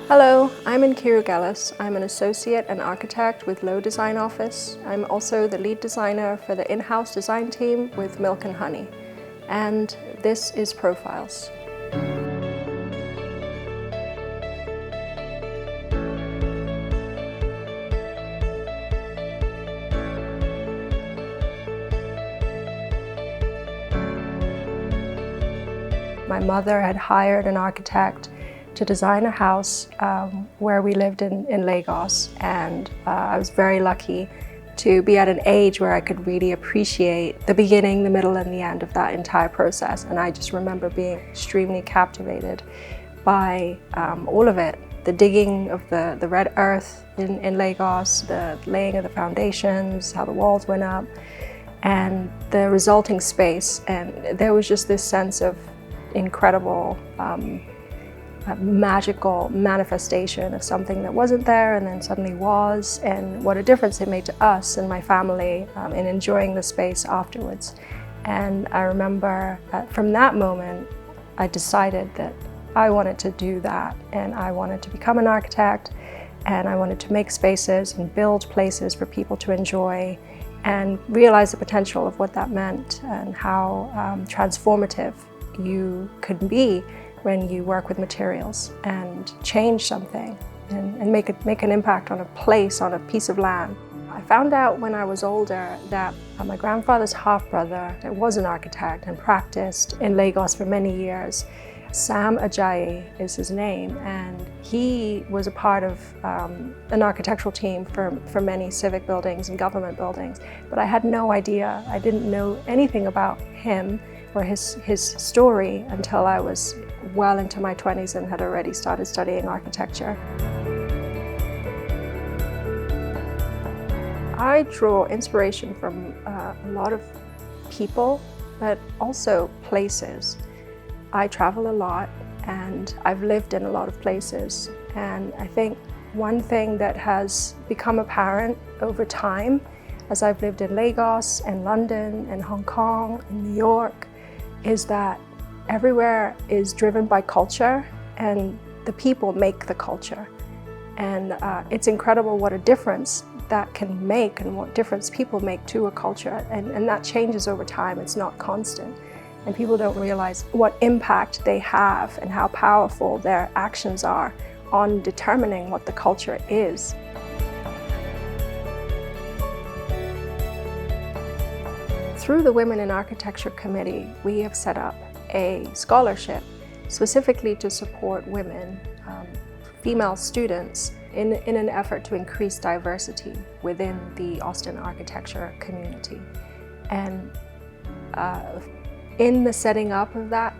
Hello, I'm Nkiru Gelles. I'm an associate and architect with Low Design Office. I'm also the lead designer for the in-house design team with Milk and Honey. And this is Profiles. My mother had hired an architect to design a house where we lived in Lagos, and I was very lucky to be at an age where I could really appreciate the beginning, the middle, and the end of that entire process. And I just remember being extremely captivated by all of it. The digging of the red earth in Lagos, the laying of the foundations, how the walls went up, and the resulting space. And there was just this sense of incredible magical manifestation of something that wasn't there and then suddenly was, and what a difference it made to us and my family in enjoying the space afterwards. And I remember from that moment I decided that I wanted to do that, and I wanted to become an architect, and I wanted to make spaces and build places for people to enjoy and realize the potential of what that meant and how transformative you could be when you work with materials and change something and make an impact on a place, on a piece of land. I found out when I was older that my grandfather's half-brother was an architect and practiced in Lagos for many years. Sam Ajayi is his name, and he was a part of an architectural team for many civic buildings and government buildings. But I had no idea, I didn't know anything about him or his story until I was well into my 20s and had already started studying architecture. I draw inspiration from a lot of people, but also places. I travel a lot and I've lived in a lot of places, and I think one thing that has become apparent over time as I've lived in Lagos and London and Hong Kong and New York is that everywhere is driven by culture, and the people make the culture. And it's incredible what a difference that can make and what difference people make to a culture. And that changes over time, it's not constant. And people don't realize what impact they have and how powerful their actions are on determining what the culture is. Through the Women in Architecture Committee, we have set up a scholarship specifically to support women, female students, in an effort to increase diversity within the Austin architecture community. And in the setting up of that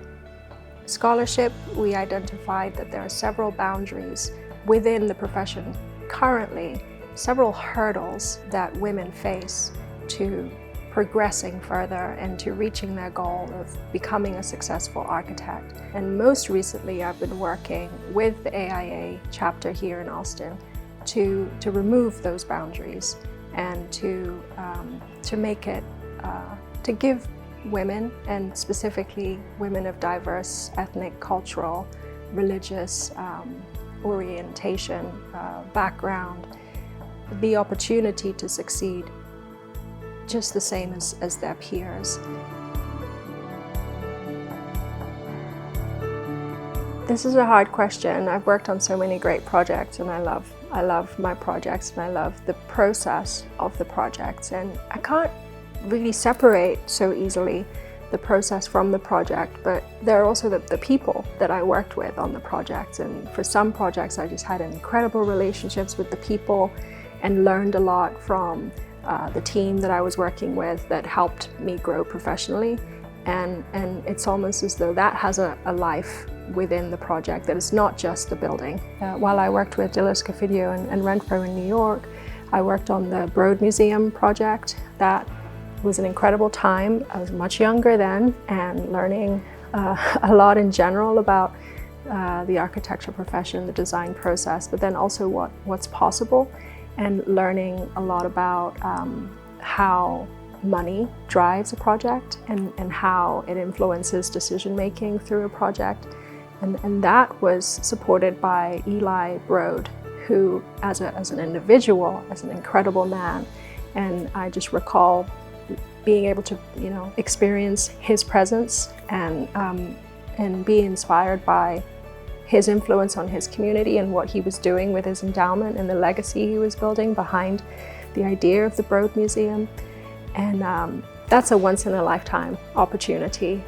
scholarship, we identified that there are several boundaries within the profession currently, several hurdles that women face to progressing further and to reaching their goal of becoming a successful architect. And most recently, I've been working with the AIA chapter here in Austin to remove those boundaries and to make it, to give women, and specifically women of diverse ethnic, cultural, religious orientation, background, the opportunity to succeed just the same as their peers. This is a hard question. I've worked on so many great projects, and I love my projects, and I love the process of the projects, and I can't really separate so easily the process from the project, but there are also the people that I worked with on the projects. And for some projects I just had incredible relationships with the people and learned a lot from the team that I was working with that helped me grow professionally. And it's almost as though that has a life within the project, that it's not just the building. While I worked with Dilys Cofidio and Renfro in New York, I worked on the Broad Museum project. That was an incredible time. I was much younger then and learning a lot in general about the architecture profession, the design process, but then also what's possible, and learning a lot about how money drives a project and how it influences decision making through a project. And that was supported by Eli Broad, who as an individual, as an incredible man. And I just recall being able to, experience his presence and be inspired by his influence on his community and what he was doing with his endowment and the legacy he was building behind the idea of the Broad Museum. And that's a once-in-a-lifetime opportunity